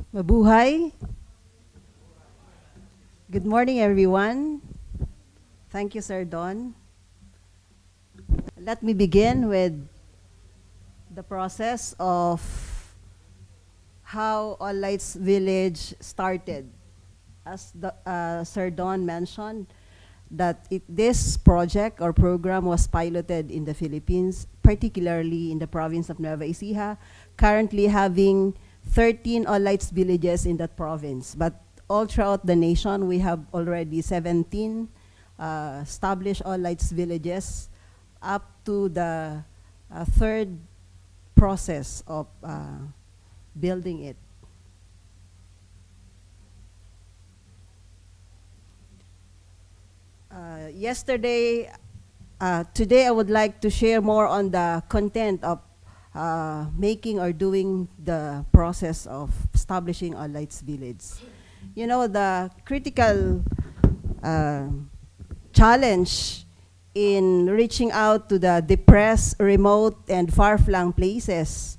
Mabuhay. Good morning, everyone. Thank you, Sir Don. Let me begin with the process of how Alllights Village started. As Sir Don mentioned, that this project or program was piloted in the Philippines, particularly in the province of Nueva Ecija, currently having 13 Alllights villages in that province. But all throughout the nation, we have already 17 established Alllights villages up to the third process of building it. Today I would like to share more on the content of making or doing the process of establishing Alllights Village. You know, the critical challenge in reaching out to the depressed, remote, and far-flung places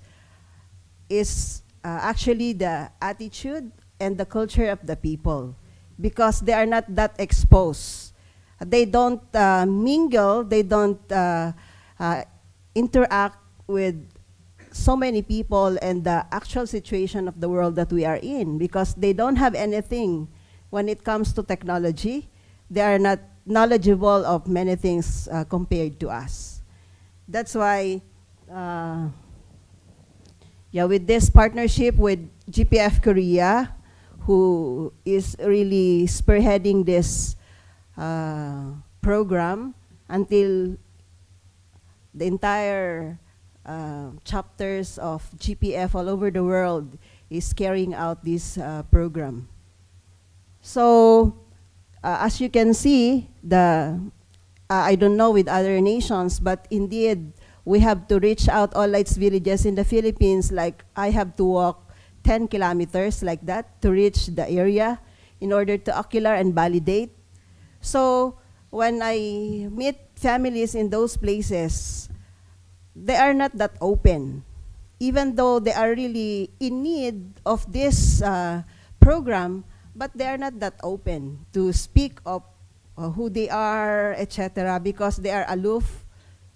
is actually the attitude and the culture of the people, because they are not that exposed. They don't mingle, they don't interact with so many people and the actual situation of the world that we are in, because they don't have anything when it comes to technology. They are not knowledgeable of many things compared to us. That's why, with this partnership with GPF Korea, who is really spearheading this program until the entire chapters of GPF all over the world is carrying out this program. So, as you can see, I don't know with other nations, but indeed, we have to reach out Alllights villages in the Philippines. Like, I have to walk 10 kilometers like that to reach the area in order to ocular and validate. So, when I meet families in those places, they are not that open, even though they are really in need of this program, but they are not that open to speak of who they are, etc., because they are aloof,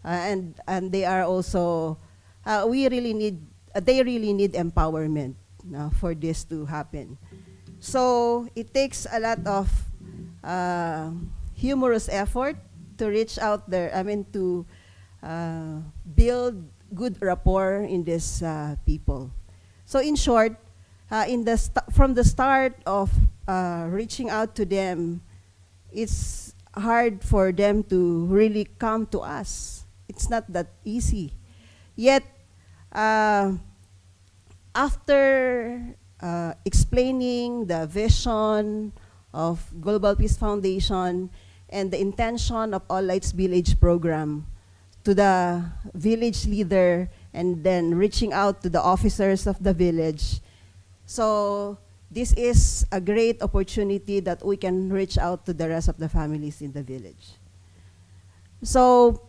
and they are also, they really need empowerment for this to happen. So it takes a lot of humorous effort to reach out there, to build good rapport in these people. So in short, from the start of reaching out to them, it's hard for them to really come to us. It's not that easy. Yet, after explaining the vision of Global Peace Foundation and the intention of Alllights Village program to the village leader, and then reaching out to the officers of the village. So this is a great opportunity that we can reach out to the rest of the families in the village. So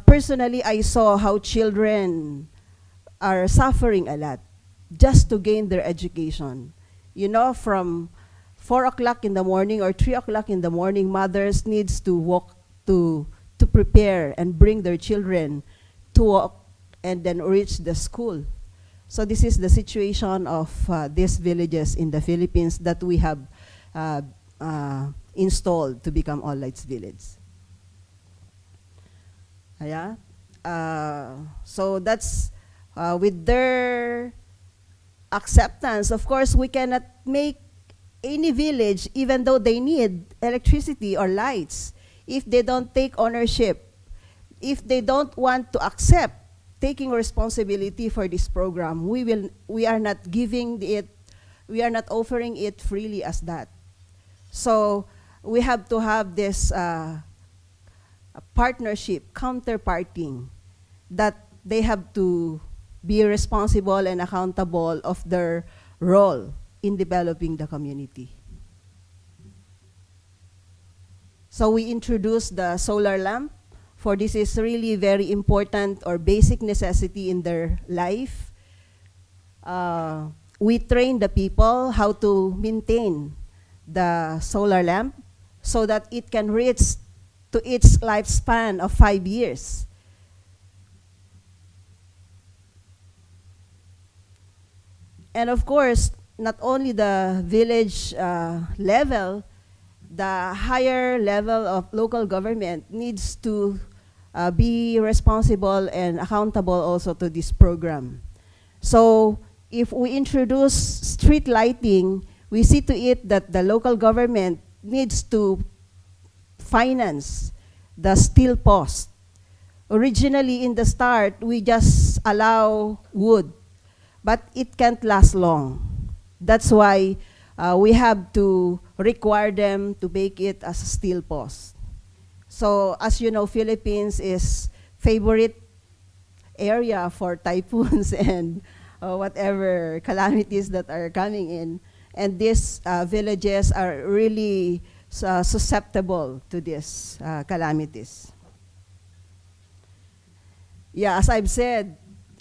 personally, I saw how children are suffering a lot just to gain their education. You know, from 4 o'clock in the morning or 3 o'clock in the morning, mothers needs to walk to prepare and bring their children to walk and then reach the school. So this is the situation of these villages in the Philippines that we have installed to become Alllights Village. So that's with their acceptance. Of course, we cannot make any village, even though they need electricity or lights, if they don't take ownership, if they don't want to accept taking responsibility for this program. We are not giving it, we are not offering it freely as that. So we have to have this partnership, counterparting, that they have to be responsible and accountable of their role in developing the community. So we introduced the solar lamp, for this is really very important or basic necessity in their life. we train the people how to maintain the solar lamp so that it can reach to its lifespan of 5 years. And of course, not only the village level, the higher level of local government needs to be responsible and accountable also to this program. So if we introduce street lighting, we see to it that the local government needs to finance the steel post. Originally in the start, we just allow wood, but it can't last long. That's why we have to require them to make it as a steel post. So as you know, Philippines is favorite area for typhoons and whatever calamities that are coming in. And these villages are really susceptible to these calamities. Yeah, as I've said,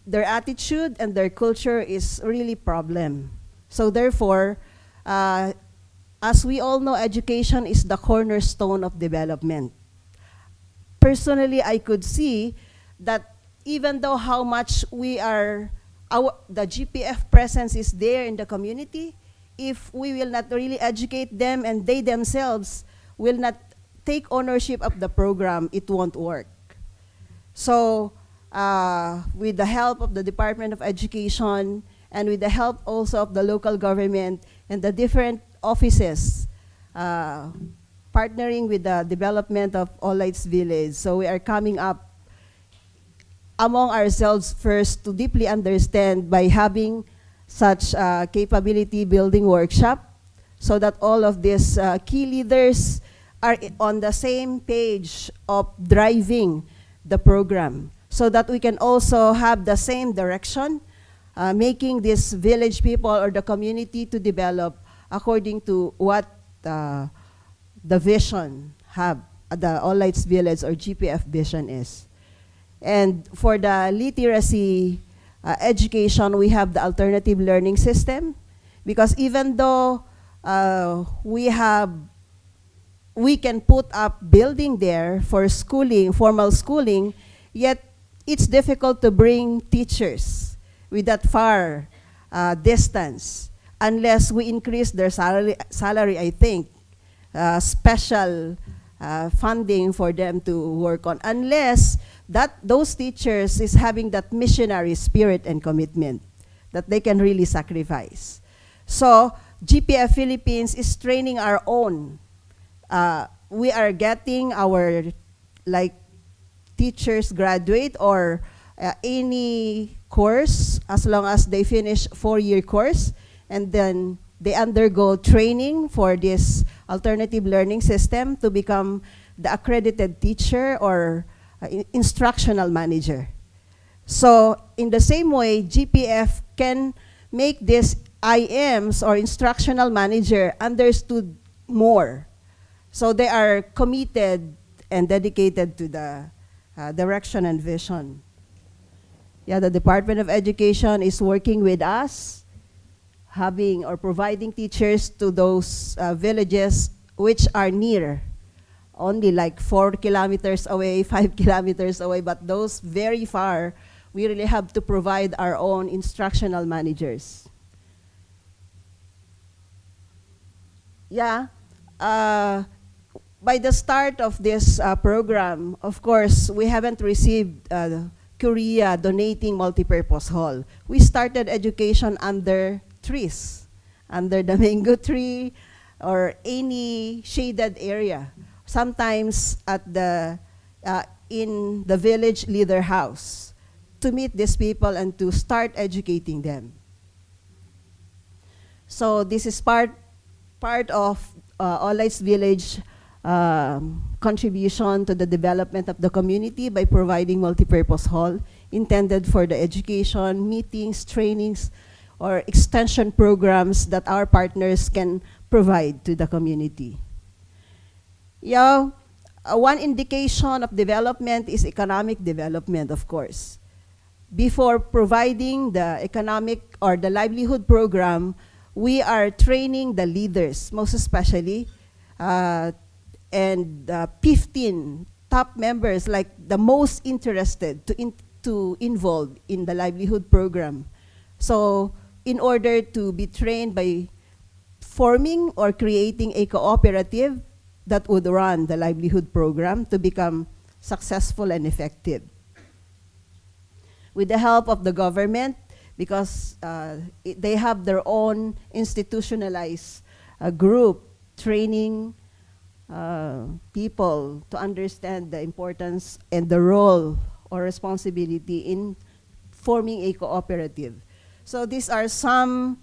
their attitude and their culture is really problem. So therefore, as we all know, education is the cornerstone of development. Personally, I could see that even though how much the GPF presence is there in the community, if we will not really educate them and they themselves will not take ownership of the program, it won't work. So with the help of the Department of Education and with the help also of the local government and the different offices partnering with the development of Alllights Village, so we are coming up among ourselves first to deeply understand by having such capability building workshop so that all of these key leaders are on the same page of driving the program so that we can also have the same direction, making this village people or the community to develop according to what the vision the Alllights Village or GPF vision is. And for the literacy education, we have the alternative learning system, because even though we can put up building there for schooling, formal schooling, yet it's difficult to bring teachers with that far distance unless we increase their salary, I think, special funding for them to work on, unless those teachers is having that missionary spirit and commitment that they can really sacrifice. So GPF Philippines is training our own. We are getting our teachers graduate or any course as long as they finish 4-year course, and then they undergo training for this alternative learning system to become the accredited teacher or instructional manager. So in the same way, GPF can make this IMs or instructional manager understood more. So they are committed and dedicated to the direction and vision. Yeah, the Department of Education is working with us, having or providing teachers to those villages which are near, only like 4 kilometers away, 5 kilometers away, but those very far, we really have to provide our own instructional managers. Yeah, by the start of this program, of course, we haven't received Korea donating multipurpose hall. We started education under trees, under the mango tree or any shaded area. Sometimes at in the village leader house to meet these people and to start educating them. So this is part of Alllights Village contribution to the development of the community by providing multipurpose hall intended for the education, meetings, trainings, or extension programs that our partners can provide to the community. Yeah, one indication of development is economic development, of course. before providing the economic or the livelihood program, we are training the leaders, most especially, and 15 top members, like the most interested to involve in the livelihood program. So in order to be trained by forming or creating a cooperative that would run the livelihood program to become successful and effective. With the help of the government, because they have their own institutionalized group training people to understand the importance and the role or responsibility in forming a cooperative. So these are some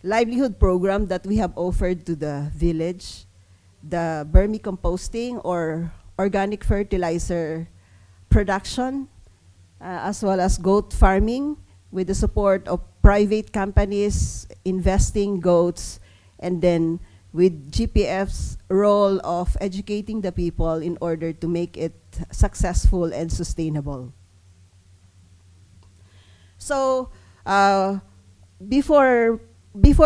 livelihood program that we have offered to the village. The vermicomposting or organic fertilizer production, as well as goat farming with the support of private companies investing goats, and then with GPF's role of educating the people in order to make it successful and sustainable. So before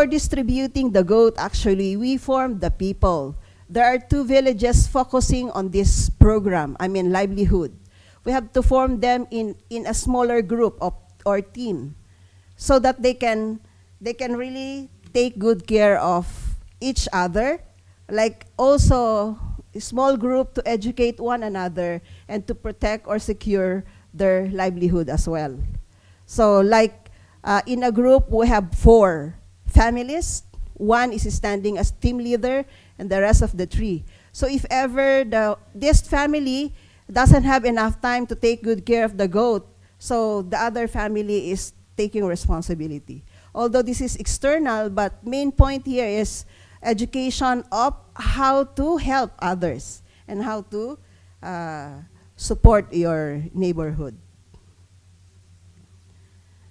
distributing the goat, actually, we formed the people. There are 2 villages focusing on this program, I mean livelihood. We have to form them in a smaller group or team so that they can really take good care of each other, like also a small group to educate one another and to protect or secure their livelihood as well. So like in a group, we have 4 families. 1 is standing as team leader and the rest of the 3. So if ever this family doesn't have enough time to take good care of the goat, so the other family is taking responsibility. Although this is external, but main point here is education of how to help others and how to support your neighborhood.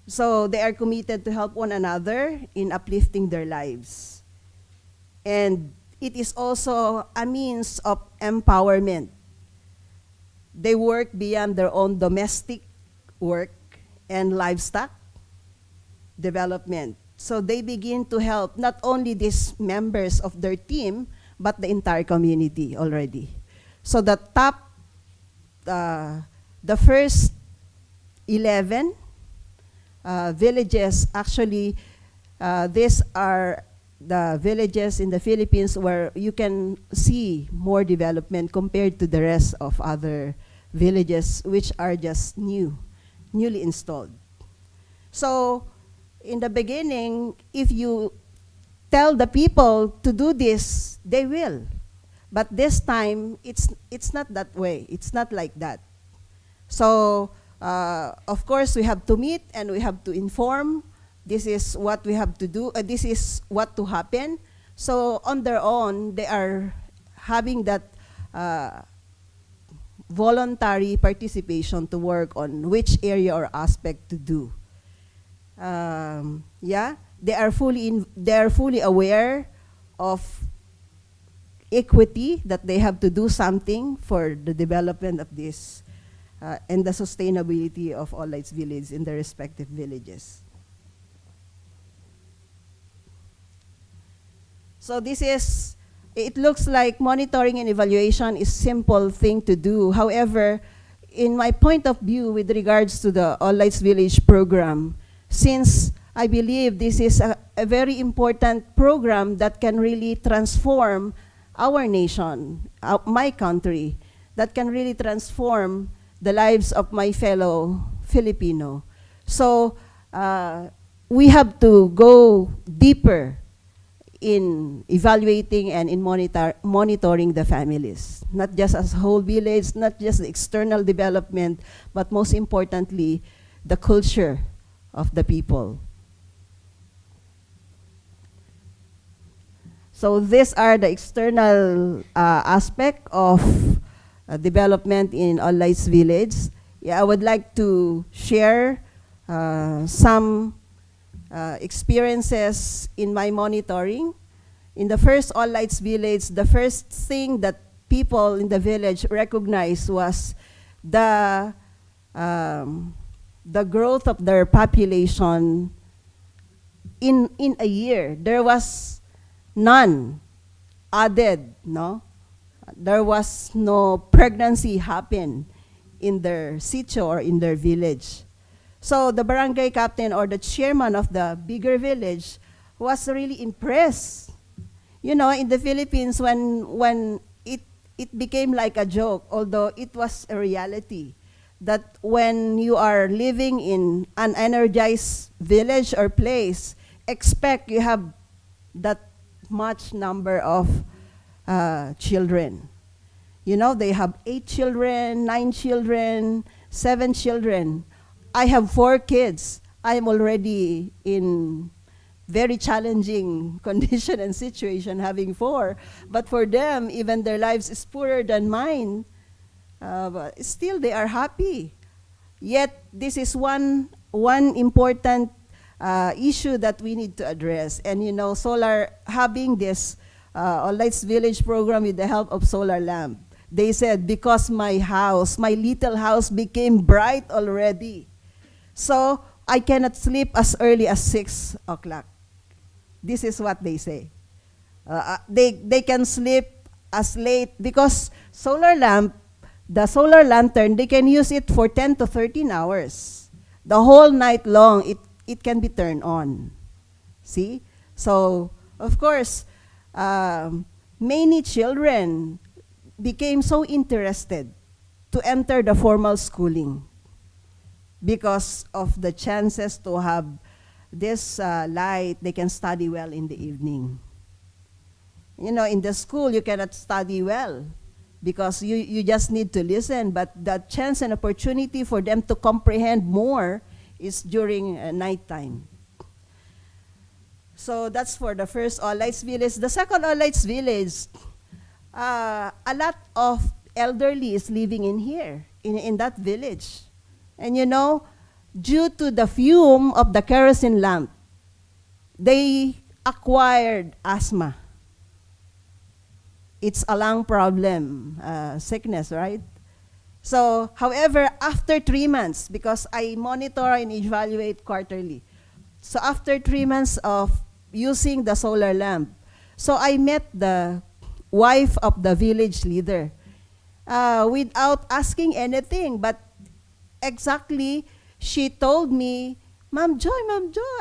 So they are committed to help one another in uplifting their lives. And it is also a means of empowerment. They work beyond their own domestic work and livestock development. So they begin to help not only these members of their team, but the entire community already. So the first 11 villages, actually, these are the villages in the Philippines where you can see more development compared to the rest of other villages which are just newly installed. So in the beginning, if you tell the people to do this, they will. But this time, it's not that way. It's not like that. So of course, we have to meet and we have to inform. This is what we have to do. This is what to happen. So on their own, they are having that voluntary participation to work on which area or aspect to do. Yeah, they are fully aware of equity, that they have to do something for the development of this and the sustainability of Alllights Village in their respective villages. So this is, it looks like monitoring and evaluation is simple thing to do. However, in my point of view with regards to the Alllights Village program, since I believe this is a very important program that can really transform our nation, my country, that can really transform the lives of my fellow Filipino. So we have to go deeper in evaluating and in monitoring the families, not just as whole village, not just the external development, but most importantly, the culture of the people. So these are the external aspect of development in Alllights Village. Yeah, I would like to share some experiences in my monitoring. In the first Alllights Village, the first thing that people in the village recognized was the um, the growth of their population in a year. There was none added, no? There was no pregnancy happen in their sitio or in their village. So the barangay captain or the chairman of the bigger village was really impressed. You know, in the Philippines, when it became like a joke, although it was a reality, that when you are living in an energized village or place, expect you have that much number of children. You know, they have 8 children, 9 children, 7 children. I have 4 kids. I am already in very challenging condition and situation having 4. But for them, even their lives is poorer than mine. But still, they are happy. Yet, this is one important issue that we need to address. And you know, solar, having this Alllights Village program with the help of solar lamp, they said, because my house, my little house became bright already. So, I cannot sleep as early as 6 o'clock. This is what they say. They can sleep as late because solar lamp, the solar lantern, they can use it for 10 to 13 hours. The whole night long, it can be turned on. See? So, of course, many children became so interested to enter the formal schooling because of the chances to have this light. They can study well in the evening. You know, in the school, you cannot study well because you just need to listen, but the chance and opportunity for them to comprehend more is during nighttime. So that's for the first Alllights Village. The second Alllights Village, a lot of elderly is living in here, in that village. And you know, due to the fume of the kerosene lamp, they acquired asthma. It's a lung problem, sickness, right? So, however, after 3 months, because I monitor and evaluate quarterly, so after 3 months of using the solar lamp, so I met the wife of the village leader without asking anything, but exactly, she told me, Ma'am Joy,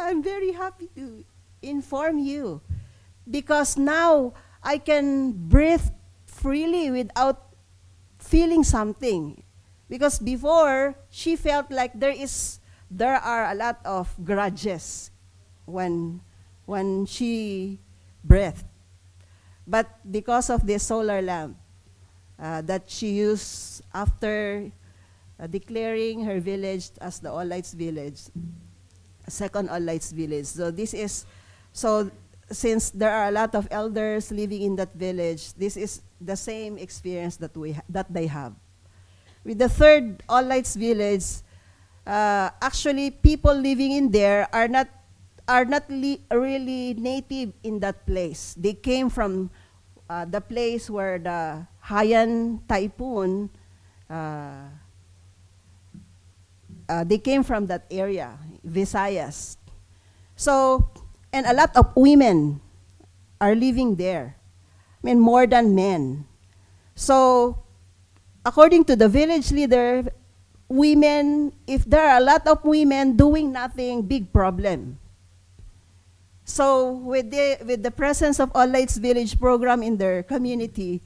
I'm very happy to inform you because now I can breathe freely without feeling something. Because before, she felt like there are a lot of grudges when she breathed. But because of the solar lamp that she used after declaring her village as the Alllights Village, second Alllights Village. So this is, so since there are a lot of elders living in that village, this is the same experience that they have. With the third Alllights Village, actually people living in there are not really native in that place. They came from the place where the Haiyan typhoon, they came from that area, Visayas. So, and a lot of women are living there. I mean, more than men. So, according to the village leader, women, if there are a lot of women doing nothing, big problem. So, with the presence of Alllights Village program in their community,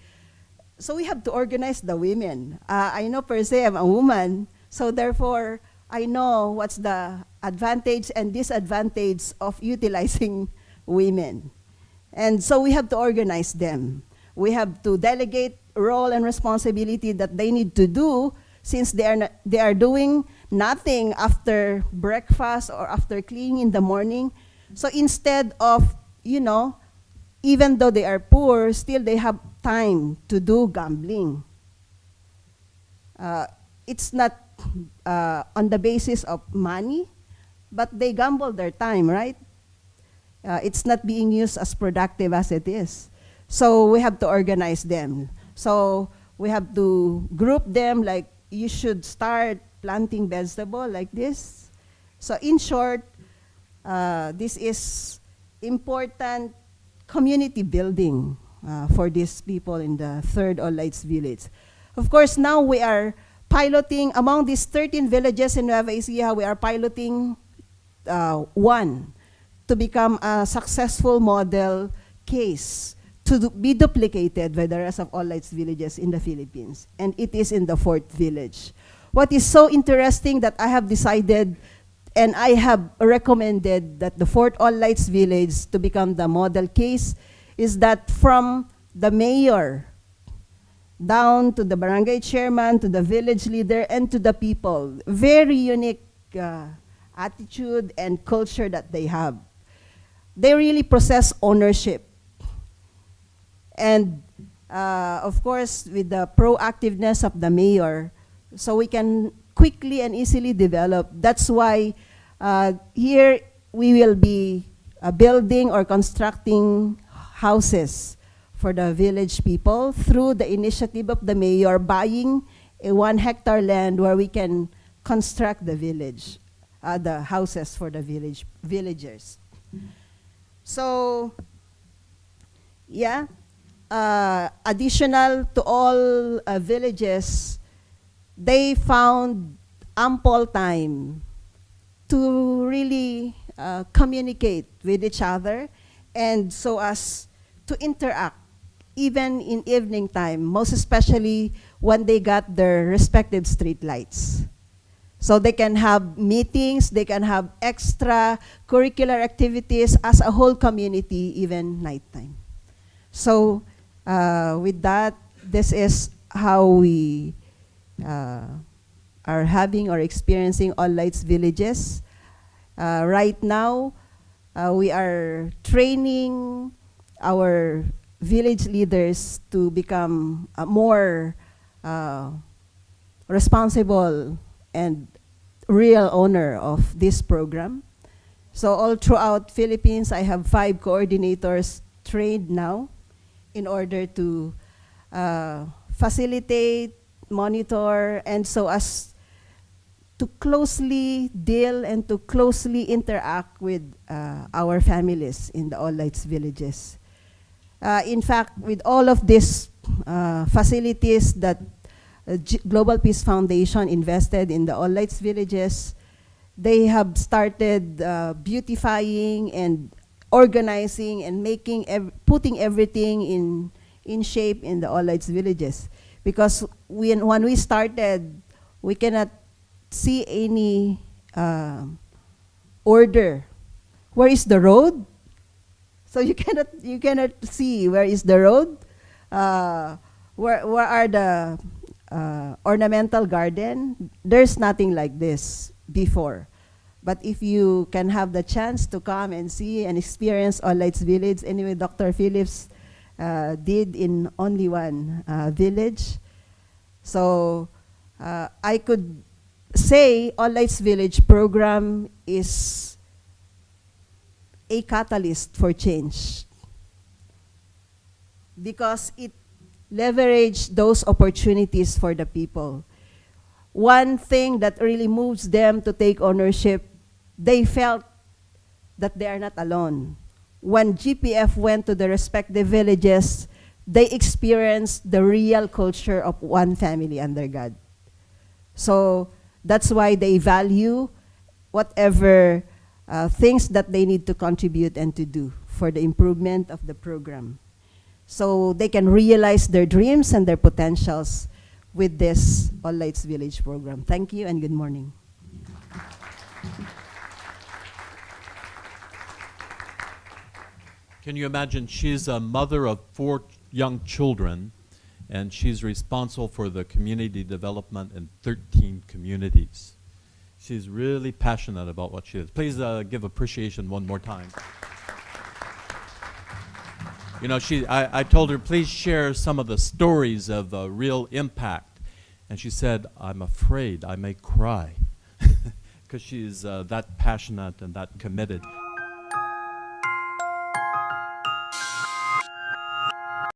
so we have to organize the women. I know per se I'm a woman, so therefore, I know what's the advantage and disadvantage of utilizing women. And so we have to organize them. We have to delegate role and responsibility that they need to do since they are doing nothing after breakfast or after cleaning in the morning. So instead of, you know, even though they are poor, still they have time to do gambling. It's not on the basis of money, but they gamble their time, right? It's not being used as productive as it is. So we have to organize them. So we have to group them, like you should start planting vegetable like this. So in short, this is important community building for these people in the third Alllights Village. Of course, now we are piloting, among these 13 villages in Nueva Ecija, we are piloting one to become a successful model case to be duplicated by the rest of Alllights villages in the Philippines. And it is in the fourth village. What is so interesting that I have decided and I have recommended that the fourth Alllights village to become the model case is that from the mayor down to the barangay chairman, to the village leader, and to the people, very unique attitude and culture that they have. They really possess ownership. And of course, with the proactiveness of the mayor, so we can quickly and easily develop. That's why here we will be building or constructing houses for the village people through the initiative of the mayor buying a 1 hectare land where we can construct the village, the houses for the villagers. So, yeah, additional to all villages, they found ample time to really communicate with each other and so as to interact even in evening time, most especially when they got their respective street lights. So they can have meetings, they can have extra curricular activities as a whole community, even nighttime. So with that, this is how we are having or experiencing Alllights villages. Right now, we are training our village leaders to become more responsible and real owner of this program. So all throughout Philippines, I have 5 coordinators trained now in order to facilitate, monitor, and so as to closely deal and to closely interact with our families in the Alllights villages. In fact, with all of these facilities that Global Peace Foundation invested in the Alllights villages, they have started beautifying and organizing and making putting everything in shape in the Alllights villages. Because when we started, we cannot see any order. Where is the road? So you cannot see where is the road. Where are the ornamental garden? There's nothing like this before. But if you can have the chance to come and see and experience Alllights Village, anyway, Dr. Phillips did in only one village. So I could say Alllights Village program is a catalyst for change because it leveraged those opportunities for the people. One thing that really moves them to take ownership, they felt that they are not alone. When GPF went to the respective villages, they experienced the real culture of one family under God. So that's why they value whatever things that they need to contribute and to do for the improvement of the program. So they can realize their dreams and their potentials with this Alllights Village program. Thank you and good morning. Can you imagine, she's a mother of 4 young children, and she's responsible for the community development in 13 communities. She's really passionate about what she does. Please give appreciation one more time. You know, I told her, please share some of the stories of real impact. And she said, I'm afraid I may cry, because she's that passionate and that committed.